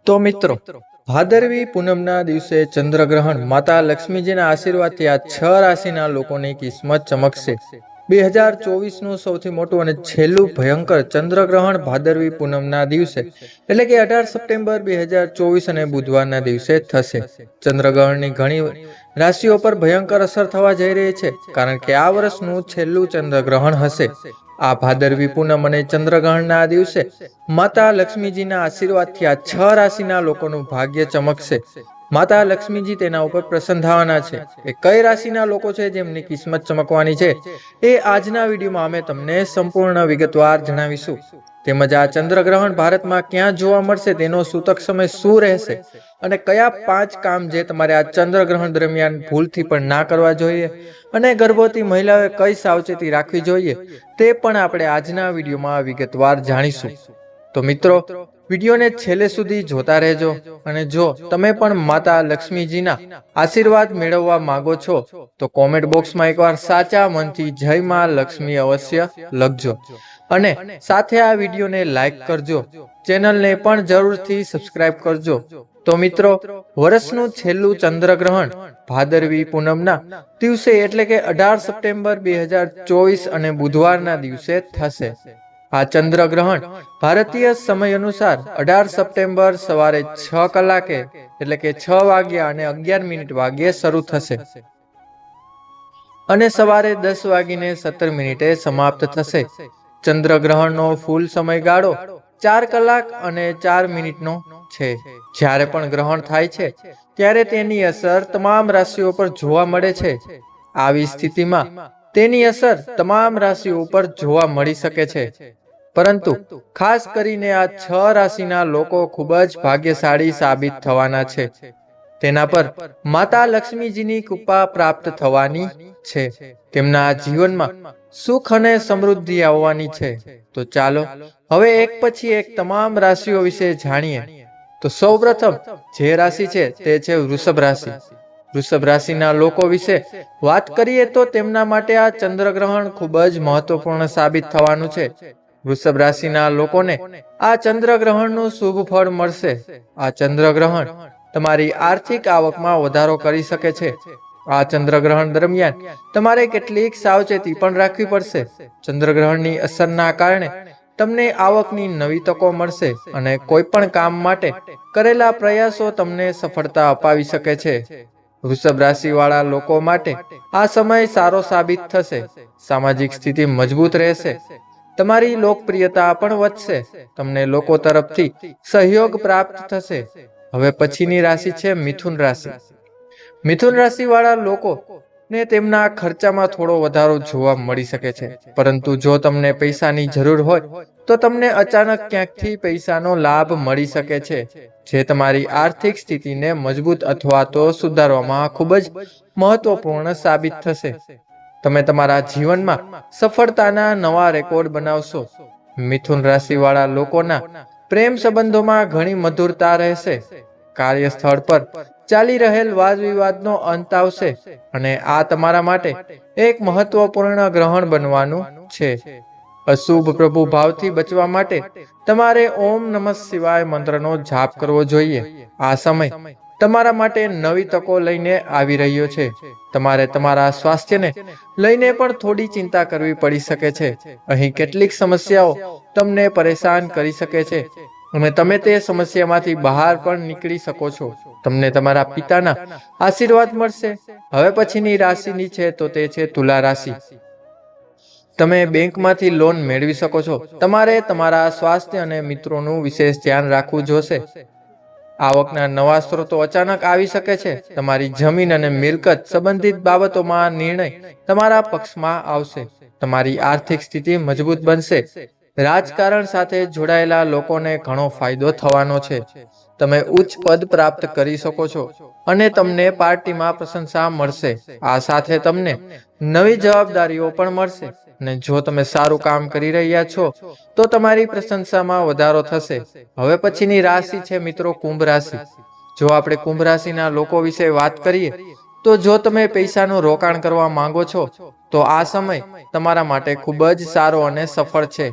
તો મિત્રો, ભાદરવી પૂનમના દિવસે ચંદ્રગ્રહણ માતા લક્ષ્મીજીના આશીર્વાદથી આ 6 રાશિના લોકોની કિસ્મત ચમકશે। 2024નું સૌથી મોટું અને છેલ્લું ભયંકર ચંદ્રગ્રહણ ભાદરવી પૂનમના દિવસે એટલે કે 18 સપ્ટેમ્બર 2024 અને બુધવારના દિવસે થશે। ચંદ્રગ્રહણની ઘણી રાશિઓ પર ભયંકર અસર થવા જઈ રહી છે, કારણ કે આ વર્ષનું છેલ્લું ચંદ્રગ્રહણ હશે। આ ભાદરવી પૂનમ અને ચંદ્રગ્રહણના દિવસે માતા લક્ષ્મીજીના આશીર્વાદથી આ 6 રાશિના લોકોનું ભાગ્ય ચમકશે। માતા લક્ષ્મીજી તેના ઉપર પ્રસન્ન થવાના છે। એ કઈ રાશિના લોકો છે જેમની કિસ્મત ચમકવાની છે એ આજના વિડીયોમાં અમે તમને સંપૂર્ણ વિગતવાર જણાવીશું। તેમજ આ ચંદ્રગ્રહણ ભારતમાં ક્યાં જોવા મળશે, તેનો સૂતક સમય શું રહેશે અને કયા 5 કામ જે તમારે આ ચંદ્રગ્રહણ દરમિયાન ભૂલથી પણ ના કરવા જોઈએ અને ગર્ભવતી મહિલાઓએ કઈ સાવચેતી રાખવી જોઈએ તે પણ આપણે આજના વિડીયોમાં વિગતવાર જાણીશું। તો મિત્રો, વિડીયોને છેલ્લે સુધી જોતા રહેજો અને જો તમે પણ માતા લક્ષ્મીજીના આશીર્વાદ મેળવવા માંગો છો તો કોમેન્ટ બોક્સમાં એકવાર સાચા મનથી જય માં લક્ષ્મી અવશ્ય લખજો અને સાથે આ વિડીયોને લાઈક કરજો, ચેનલને પણ જરૂરથી સબસ્ક્રાઇબ કરજો। તો મિત્રો, વર્ષનું છેલ્લું ચંદ્રગ્રહણ ભાદરવી પૂનમના દિવસે એટલે કે 18 સપ્ટેમ્બર 2024 અને બુધવારના દિવસે થશે। આ ચંદ્રગ્રહણ ભારતીય સમય અનુસાર 18 સપ્ટેમ્બર સવારે 6 કલાકે એટલે કે 6 વાગ્યા અને 11 મિનિટ વાગ્યે શરૂ થશે અને સવારે 10 વાગીને 17 મિનિટે સમાપ્ત થશે। ચંદ્રગ્રહણનો ફૂલ સમયગાળો 4 કલાક અને 4 મિનિટનો છે। જ્યારે પણ ગ્રહણ થાય છે ત્યારે તેની અસર તમામ રાશિઓ પર જોવા મળે છે। આવી સ્થિતિમાં તેની અસર તમામ રાશિઓ પર જોવા મળી શકે છે, પરંતુ ખાસ કરીને આ 6 રાશિના લોકો ખૂબ જ ભાગ્યશાળી સાબિત થવાના છે। તેના પર માતા લક્ષ્મીજીની કૃપા પ્રાપ્ત થવાની છે। તેમના જીવનમાં સુખ અને સમૃદ્ધિ આવવાની છે। તો ચાલો હવે એક પછી એક તમામ રાશિઓ વિશે જાણીએ। તો સૌપ્રથમ જે રાશિ છે તે છે વૃષભ રાશિ। વૃષભ રાશિના લોકો વિશે વાત કરીએ તો તેમના માટે આ ચંદ્રગ્રહણ ખૂબ જ મહત્વપૂર્ણ સાબિત થવાનું છે। વૃષભ રાશિના લોકોને આ ચંદ્રગ્રહણનું શુભ ફળ મળશે। આ ચંદ્રગ્રહણ તમારી આર્થિક આવકમાં વધારો કરી શકે છે। આ ચંદ્રગ્રહણ દરમિયાન તમારે કેટલીક સાવચેતી પણ રાખવી પડશે। ચંદ્રગ્રહણની અસરના કારણે તમને આવકની નવી તકો મળશે અને કોઈ પણ કામ માટે કરેલા પ્રયાસો તમને સફળતા અપાવી શકે છે। વૃષભ રાશિવાળા લોકો માટે આ સમય સારો સાબિત થશે। સામાજિક સ્થિતિ મજબૂત રહેશે, તમારી લોકપ્રિયતા પણ વધશે, તમને લોકો તરફથી સહયોગ પ્રાપ્ત થશે। હવે પછીની રાશિ છે મિથુન રાશિ। મિથુન રાશિવાળા લોકો ને તેમના ખર્ચામાં થોડો વધારો જોવા મળી શકે છે, પરંતુ જો તમને પૈસાની જરૂર હોય તો તમને અચાનક ક્યાંકથી પૈસાનો લાભ મળી શકે છે, જે તમારી આર્થિક સ્થિતિને મજબૂત અથવા તો સુધારવામાં ખૂબ જ મહત્વપૂર્ણ સાબિત થશે। તમે તમારા જીવનમાં સફળતાના નવા રેકોર્ડ બનાવશો। મિથુન રાશિવાળા લોકોના પ્રેમ સંબંધોમાં ઘણી મધુરતા રહેશે। કાર્યસ્થળ પર ચાલી રહેલ વાદ વિવાદનો અંત આવશે અને આ તમારા માટે એક મહત્વપૂર્ણ ગ્રહણ બનવાનું છે। અશુભ પ્રભુભાવથી બચવા માટે તમારે ઓમ નમઃ શિવાય મંત્રનો જાપ કરવો જોઈએ। આ સમય તમારા માટે નવી તકો લઈને આવી રહ્યો છે। તમારે તમારા સ્વાસ્થ્યને લઈને પણ થોડી ચિંતા કરવી પડી શકે છે। અહીં કેટલીક સમસ્યાઓ તમને પરેશાન કરી શકે છે અને તમે તે સમસ્યામાંથી બહાર પણ નીકળી શકો છો। તમને તમારા પિતાના આશીર્વાદ મળશે। હવે પછીની રાશિની છે તો તે છે તુલા રાશિ। તમે બેંકમાંથી લોન મેળવી શકો છો। તમારે તમારા સ્વાસ્થ્ય અને મિત્રોનું વિશેષ ધ્યાન રાખવું જોશે। આવકના નવા સ્ત્રોતો અચાનક આવી શકે છે। તમારી જમીન અને મિલકત સંબંધિત બાબતોમાં નિર્ણય તમારા પક્ષમાં આવશે। તમારી આર્થિક સ્થિતિ મજબૂત બનશે। રાજકારણ સાથે જોડાયેલા લોકોને ઘણો ફાયદો થવાનો છે। તમે ઉચ્ચ પદ પ્રાપ્ત કરી શકો છો અને તમને પાર્ટીમાં પ્રશંસા મળશે। આ સાથે તમને નવી જવાબદારીઓ પણ મળશે અને જો તમે સારું કામ કરી રહ્યા છો તો તમારી પ્રશંસામાં વધારો થશે। હવે પછીની રાશિ છે મિત્રો કુંભ રાશિ। જો આપણે કુંભ રાશિના લોકો વિશે વાત કરીએ તો જો તમે પૈસાનું રોકાણ કરવા માંગો છો તો આ સમય તમારા માટે ખૂબ જ સારો અને સફળ છે।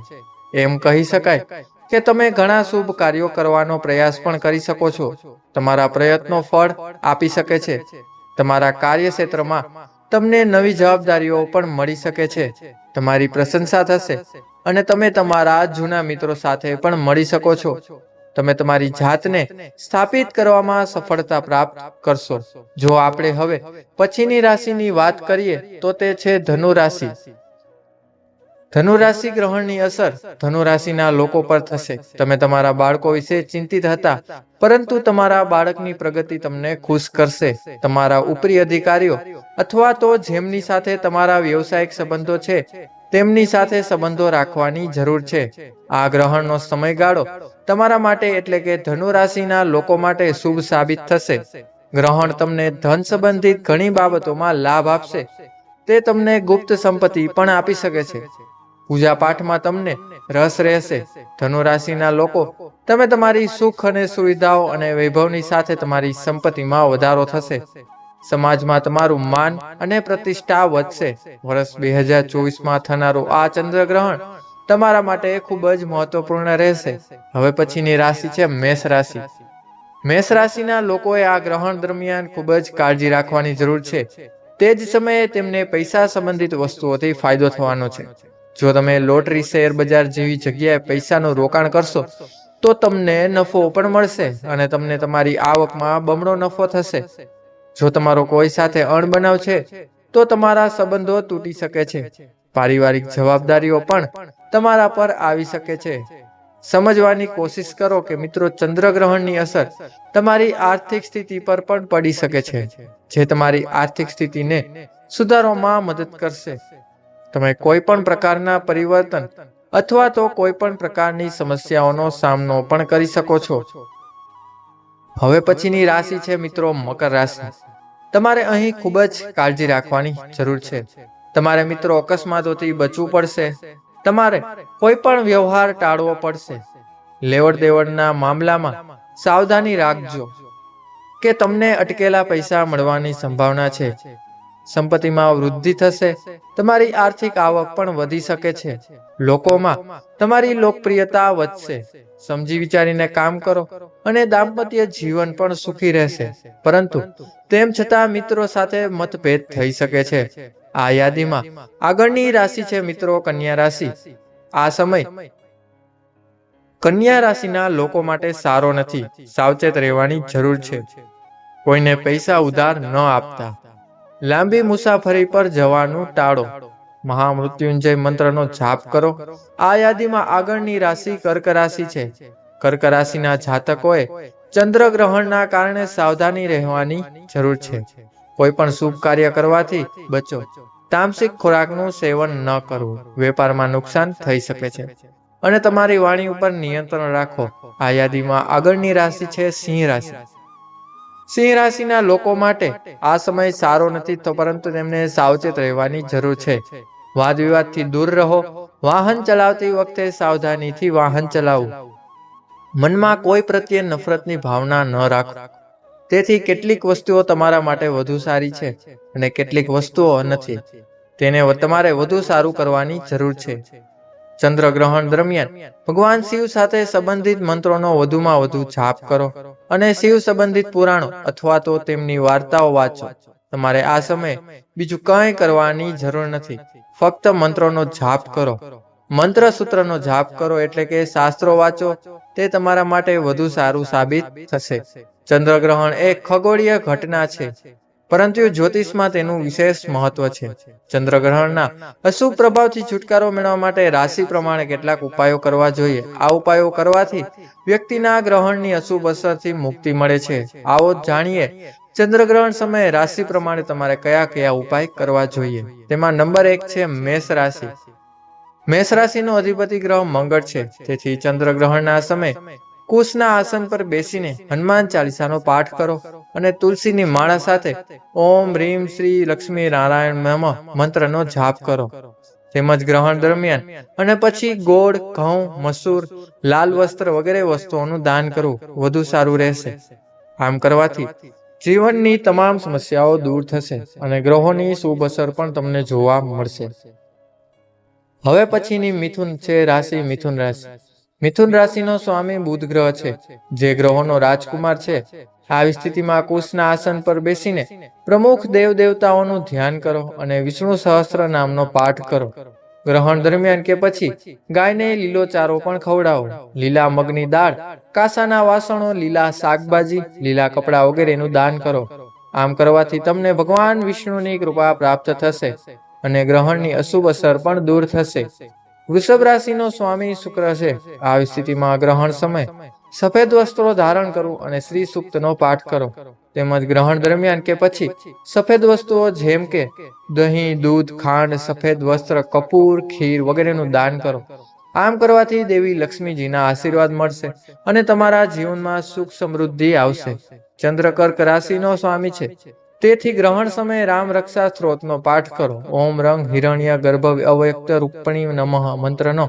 એમ કહી શકાય કે તમે ઘણા શુભ કાર્યો કરવાનો પ્રયાસ પણ કરી શકો છો. તમારા પ્રયત્નો ફળ આપી શકે છે. તમારા કાર્યક્ષેત્રમાં તમને નવી જવાબદારીઓ પણ મળી શકે છે. તમારી પ્રશંસા થશે અને તમે તમારા જૂના મિત્રો સાથે પણ મળી શકો છો. તમે તમારી જાતને સ્થાપિત કરવામાં સફળતા પ્રાપ્ત કરશો. જો આપણે હવે પછીની રાશિની વાત કરીએ તો તે છે ધનુ રાશિ. ધનુ રાશિ ગ્રહણની અસર ધનુ રાશિના લોકો પર થશે. તમે તમારા બાળકો વિશે ચિંતિત હતા, પરંતુ તમારા બાળકની પ્રગતિ તમને ખુશ કરશે. તમારા ઉપરી અધિકારીઓ અથવા તો જેમની સાથે તમારા વ્યવસાયિક સંબંધો છે તેમની સાથે સંબંધો રાખવાની જરૂર છે. આ ગ્રહણનો સમયગાળો તમારા માટે એટલે કે ધનુ રાશિના લોકો માટે શુભ સાબિત થશે. ગ્રહણ તમને ધન સંબંધિત ઘણી બાબતોમાં લાભ આપશે. તે તમને ગુપ્ત સંપત્તિ પણ આપી શકે છે. પૂજા પાઠમાં તમને રસ રહેશે. ધનુ રાશિના લોકો, તમે તમારી સુખ અને સુવિધાઓ અને વૈભવની સાથે તમારી સંપત્તિમાં વધારો થશે. સમાજમાં તમારું માન અને પ્રતિષ્ઠા વધશે. વર્ષ 2024માં થનારું આ ચંદ્રગ્રહણ તમારા માટે ખૂબ જ મહત્વપૂર્ણ રહેશે. હવે પછીની રાશિ છે મેષ રાશિ. મેષ રાશિના લોકોએ આ ગ્રહણ દરમિયાન ખૂબ જ કાળજી રાખવાની જરૂર છે. તે જ સમયે તેમને પૈસા સંબંધિત વસ્તુઓથી ફાયદો થવાનો છે. જો તમે લોટરી, શેર બજાર જેવી જગ્યાએ પૈસાનું રોકાણ કરશો તો તમને નફો પણ મળશે અને તમને તમારી આવકમાં બમણો નફો થશે. જો તમારો કોઈ સાથે અણબનાવ છે તો તમારા સંબંધો તૂટી શકે છે. પારિવારિક જવાબદારીઓ પણ તમારા પર આવી શકે છે. સમજવાની કોશિશ કરો કે મિત્રો, ચંદ્રગ્રહણની અસર તમારી આર્થિક સ્થિતિ પર પણ પડી શકે છે, જે તમારી આર્થિક સ્થિતિને સુધારવામાં મદદ કરશે. તમે કોઈ પણ પ્રકારના પરિવર્તન અથવા તો કોઈ પણ પ્રકારની સમસ્યાઓનો સામનો પણ કરી શકો છો. હવે પછીની રાશિ છે મિત્રો મકર રાશિ. તમારે અહીં ખૂબ જ કાળજી રાખવાની જરૂર છે. તમારે મિત્રો અકસ્માતોથી બચવું પડશે. તમારે કોઈ પણ વ્યવહાર ટાળવો પડશે. લેવડ દેવડના મામલામાં સાવધાની રાખજો કે તમને અટકેલા પૈસા મળવાની સંભાવના છે. સંપત્તિમાં વૃદ્ધિ થશે. તમારી આર્થિક આવક પણ વધી શકે છે. લોકોમાં તમારી લોકપ્રિયતા વધશે. સમજી વિચારીને કામ કરો અને દાંપત્ય જીવન પણ સુખી રહેશે. પરંતુ તેમ છતાં મિત્રો સાથે મતભેદ થઈ શકે છે. આ યાદીમાં આગળની રાશિ છે મિત્રો કન્યા રાશિ. આ સમય કન્યા રાશિના લોકો માટે સારો નથી. સાવચેત રહેવાની જરૂર છે. કોઈને પૈસા ઉધાર ન આપતા. લાંબી મુસાફરી પર જવાનું ટાળો. મહામૃત્યુંજય મંત્રનો જાપ કરો. આ યાદીમાં આગળની રાશિ કર્ક રાશિ છે. કર્ક રાશિના જાતકોએ ચંદ્રગ્રહણના કારણે સાવધાની રહેવાની જરૂર છે. કોઈ પણ શુભ કાર્ય કરવાથી બચો. તામસિક ખોરાકનું સેવન ન કરવું. વેપારમાં નુકસાન થઈ શકે છે અને તમારી વાણી ઉપર નિયંત્રણ રાખો. આ યાદીમાં આગળની રાશિ છે સિંહ રાશિ. સિંહ રાશિના લોકો માટે આ સમય સારો નથી, તો પરંતુ તેમને સાવચેત રહેવાની જરૂર છે. વાદ વિવાદથી દૂર રહો. વાહન ચલાવતી વખતે સાવધાનીથી વાહન ચલાવવું. મનમાં કોઈ પ્રત્યે નફરતની ભાવના ન રાખો. તેથી કેટલીક વસ્તુઓ તમારા માટે વધુ સારી છે અને કેટલીક વસ્તુઓ નથી. તેને તમારે વધુ સારું કરવાની જરૂર છે. ચંદ્રગ્રહણ દરમિયાન ભગવાન શિવ સાથે સંબંધિત મંત્રોનો વધુમાં વધુ જાપ કરો અને શિવ સંબંધિત પુરાણો અથવા તો તેમની વાર્તાઓ વાંચો. તમારે આ સમયે બીજું કંઈ કરવાની જરૂર નથી. ફક્ત મંત્રોનો જાપ કરો. મંત્ર સૂત્રનો જાપ કરો એટલે કે શાસ્ત્રો વાંચો. તે તમારા માટે વધુ સારું સાબિત થશે. ચંદ્રગ્રહણ એ ખગોળીય ઘટના છે, પરંતુ જ્યોતિષમાં તેનું વિશેષ મહત્વ છે. ચંદ્રગ્રહણના અશુભ પ્રભાવથી છુટકારો મેળવવા માટે રાશિ પ્રમાણે કેટલાક ઉપાયો કરવા જોઈએ. આ ઉપાયો કરવાથી વ્યક્તિના ગ્રહણની અશુભ અસરથી મુક્તિ મળે છે. આવો જાણીએ ચંદ્રગ્રહણ સમયે રાશિ પ્રમાણે તમારે કયા કયા ઉપાય કરવા જોઈએ. તેમાં નંબર 1 છે મેષ રાશિ. મેષ રાશિનો અધિપતિ ગ્રહ મંગળ છે. તેથી ચંદ્રગ્રહણના સમયે કુશના આસન પર બેસીને હનુમાન ચાલીસાનો પાઠ કરો અને તુલસીની માળા સાથે ઓમ હ્રીમ શ્રી લક્ષ્મી નારાયણ નમઃ મંત્રનો જાપ કરો. તેમજ ગ્રહણ દરમિયાન અને પછી ગોળ, ઘઉં, મસૂર, લાલ વસ્ત્ર વગેરે વસ્તુઓનું દાન કરવું વધુ સારું રહેશે. આમ કરવાથી જીવનની તમામ સમસ્યાઓ દૂર થશે અને ગ્રહોની શુભ અસર પણ તમને જોવા મળશે. હવે પછીની મિથુન છે રાશિ મિથુન રાશિ. મિથુન રાશિનો સ્વામી બુધ ગ્રહ છે, જે ગ્રહોનો રાજકુમાર છે. આવી સ્થિતિમાં કુશના આસન પર બેસીને પ્રમુખ દેવ દેવતાઓનું ધ્યાન કરો અને વિષ્ણુ સહસ્ત્ર નામનો પાઠ કરો. ગ્રહણ દરમિયાન કે પછી ગાયને લીલો ચારો પણ ખવડાવો. લીલા મગની દાળ, કાસાના વાસણો, લીલા શાકભાજી, લીલા કપડાં વગેરેનું દાન કરો. આમ કરવાથી તમને ભગવાન વિષ્ણુની કૃપા પ્રાપ્ત થશે અને ગ્રહણની અશુભ અસર પણ દૂર થશે. વૃષભ રાશિનો સ્વામી શુક્ર છે. આવી સ્થિતિમાં ગ્રહણ સમય સફેદ વસ્ત્રો ધારણ કરો અને શ્રી સૂક્તનો પાઠ કરો. તેમજ ગ્રહણ દરમિયાન કે પછી સફેદ વસ્તુઓ જેમ કે દહીં, દૂધ, ખાંડ, સફેદ વસ્ત્ર, કપૂર, ખીર વગેરેનું દાન કરો. આમ કરવાથી દેવી લક્ષ્મીજીના આશીર્વાદ મળશે અને તમારા જીવનમાં સુખ સમૃદ્ધિ આવશે. ચંદ્ર કર્ક રાશિનો સ્વામી છે, તેથી ગ્રહણ સમયે રામ રક્ષા સ્ત્રોતનો પાઠ કરો. ઓમ રંગ હિરણ્ય ગર્ભ અવ્યક્ત રૂપણી નમઃ મંત્રનો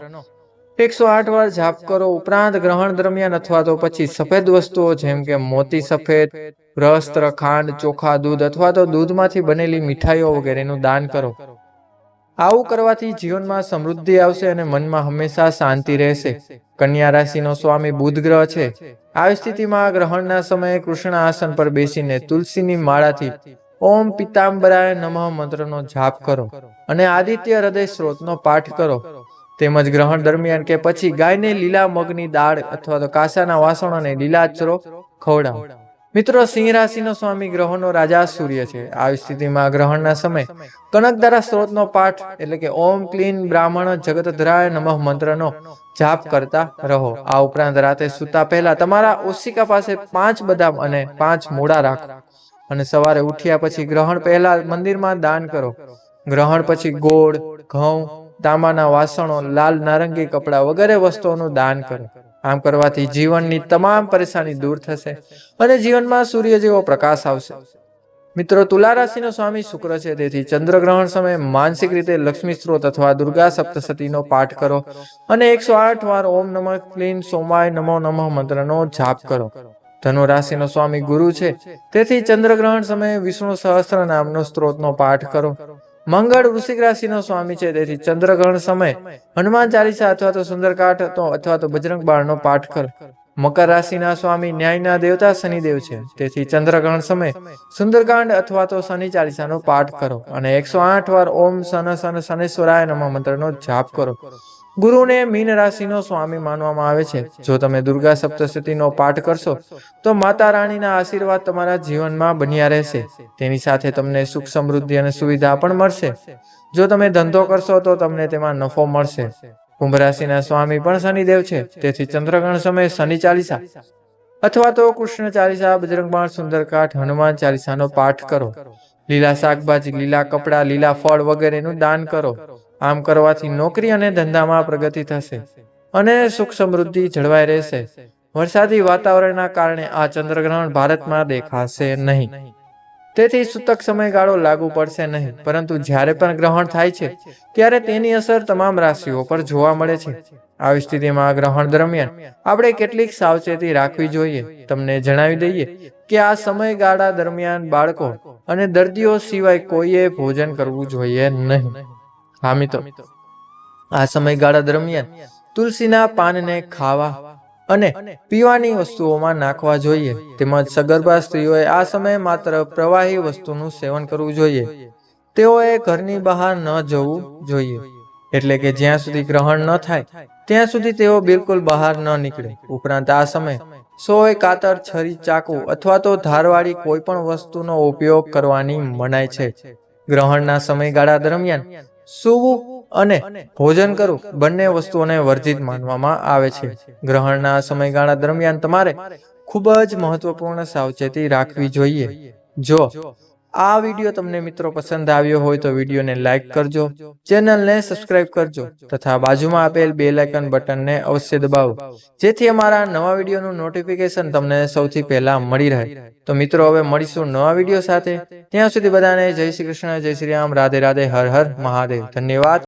108 વાર જાપ કરો. ઉપરાંત ગ્રહણ દરમિયાન અથવા તો પછી સફેદ વસ્તુઓ જેમ કે મોતી સફેદ વસ્ત્ર, ખાંડ, ચોખા, દૂધ અથવા તો દૂધમાંથી બનેલી મીઠાઈઓ વગેરેનું દાન કરો. આવું કરવાથી જીવનમાં સમૃદ્ધિ આવશે અને મનમાં હંમેશા શાંતિ રહેશે. કન્યા રાશિનો સ્વામી બુધ ગ્રહ છે. આવી સ્થિતિમાં ગ્રહણના સમયે કૃષ્ણ આસન પર બેસીને તુલસીની માળાથી ઓમ પિતાંબરાય નમઃ મંત્રનો જાપ કરો અને આદિત્ય હૃદય સ્ત્રોતનો પાઠ કરો. તેમજ ગ્રહણ દરમિયાન કે પછી ગાયને લીલા મગની દાળ અથવા તો કાસાના વાસણોને લીલાચરો ખવડાવો. મિત્રો, સિંહ રાશિનો સ્વામી ગ્રહોનો રાજા સૂર્ય છે. આવી સ્થિતિમાં ગ્રહણના સમય કનકધારા સ્ત્રોતનો પાઠ એટલે કે ઓમ ક્લીન બ્રાહ્મણ જગતધરાય નમઃ મંત્રનો જાપ કરતા રહો. આ ઉપરાંત રાતે સૂતા પહેલા તમારા ઓશિકા પાસે 5 બદામ અને 5 મૂળા રાખો અને સવારે ઉઠ્યા પછી ગ્રહણ પહેલા મંદિરમાં દાન કરો. ગ્રહણ પછી ગોળ, ઘઉં, તાંબાના વાસણો, લાલ નારંગી કપડાં વગેરે વસ્તુઓનું દાન કરો. આમ કરવાથી જીવનની તમામ પરેશાની દૂર થશે અને જીવનમાં સૂર્ય જેવો પ્રકાશ આવશે. મિત્રો, તુલા રાશિનો સ્વામી શુક્ર છે, તેથી ચંદ્રગ્રહણ સમયે માનસિક રીતે લક્ષ્મી સ્ત્રોત અથવા દુર્ગા સપ્તશતીનો પાઠ કરો અને 108 વાર ઓમ નમઃ ક્લીન સોમાય નમો નમઃ મંત્રનો જાપ કરો. ધનુ રાશિનો સ્વામી ગુરુ છે, તેથી ચંદ્રગ્રહણ સમયે વિષ્ણુ સહસ્ત્ર નામનો સ્ત્રોતનો પાઠ કરો. મંગળ વૃશ્ચિક રાશિનો સ્વામી છે, તેથી ચંદ્રગ્રહણ સમયે હનુમાન ચાલીસા અથવા તો સુંદરકાંડ અથવા તો બજરંગ બાણનો પાઠ કરો. મકર રાશિના સ્વામી ન્યાયના દેવતા શનિદેવ છે, તેથી ચંદ્રગ્રહણ સમયે સુંદરકાંડ અથવા તો શનિ ચાલીસાનો પાઠ કરો અને 108 વાર ઓમ શનેશ્વરાય નમઃ મંત્રનો જાપ કરો. ગુરુને મીન રાશિનો સ્વામી માનવામાં આવે છે. જો તમે દુર્ગા સપ્તશતીનો પાઠ કરશો તો માતા રાણીના આશીર્વાદ તમારા જીવનમાં બન્યા રહેશે. તેની સાથે તમને સુખ સમૃદ્ધિ અને સુવિધા પણ મળશે. જો તમે ધંધો કરશો તો તમને તેમાં નફો મળશે. કુંભ રાશિના સ્વામી પણ શનિદેવ છે, તેથી ચંદ્રગ્રહણ સમયે શનિ ચાલીસા અથવા તો કૃષ્ણ ચાલીસા, બજરંગ બાણ, સુંદરકાંડ, હનુમાન ચાલીસાનો પાઠ કરો. લીલા શાકભાજી, લીલા કપડાં, લીલા ફળ વગેરેનું દાન કરો. આમ કરવાથી નોકરી અને ધંધામાં પ્રગતિ થશે અને સુખ સમૃદ્ધિ જળવાઈ રહેશે. વરસાદી વાતાવરણના કારણે આ ચંદ્રગ્રહણ ભારતમાં દેખાશે નહીં, તેથી સૂતક સમયગાળો લાગુ પડશે નહીં. પરંતુ જ્યારે પણ ગ્રહણ થાય છે ત્યારે તેની અસર તમામ રાશિઓ પર જોવા મળે છે. આવી સ્થિતિમાં ગ્રહણ દરમિયાન આપણે કેટલીક સાવચેતી રાખવી જોઈએ. તમને જણાવી દઈએ કે આ સમયગાળા દરમિયાન બાળકો અને દર્દીઓ સિવાય કોઈએ ભોજન કરવું જોઈએ નહીં. હા મિત્રો, આ સમયગાળા દરમિયાન તુલસીના પાનને ખાવા અને પીવાની વસ્તુઓમાં નાખવા જોઈએ. તેમજ સગર્ભા સ્ત્રીઓએ આ સમયે માત્ર પ્રવાહી વસ્તુનું સેવન કરવું જોઈએ. તેઓએ ઘરની બહાર ન જવું જોઈએ, એટલે કે જ્યાં સુધી ગ્રહણ ન થાય ત્યાં સુધી તેઓ બિલકુલ બહાર ન નીકળે. ઉપરાંત આ સમયે સોય, કાતર, છરી, ચાકુ અથવા તો ધારવાળી કોઈ પણ વસ્તુનો ઉપયોગ કરવાની મનાઈ છે. ગ્રહણના સમયગાળા દરમિયાન સૂવું અને ભોજન કરવું બંને વસ્તુઓને વર્જિત માનવામાં આવે છે. ગ્રહણના સમયગાળા દરમિયાન તમારે ખૂબ જ મહત્વપૂર્ણ સાવચેતી રાખવી જોઈએ. જો આ વિડીયો તમને મિત્રો પસંદ આવ્યો હોય તો વિડીયોને લાઈક કરજો, ચેનલને સબસ્ક્રાઇબ કરજો તથા બાજુમાં આપેલ બેલ આઇકન બટનને અવશ્ય દબાવો, જેથી અમારા નવા વિડીયોનું નોટિફિકેશન તમને સૌથી પહેલા મળી રહે. તો મિત્રો, હવે મળીશું નવા વિડીયો સાથે. ત્યાં સુધી બધાને જય શ્રી કૃષ્ણ, જય શ્રી રામ, રાધે રાધે, હર હર મહાદેવ. ધન્યવાદ.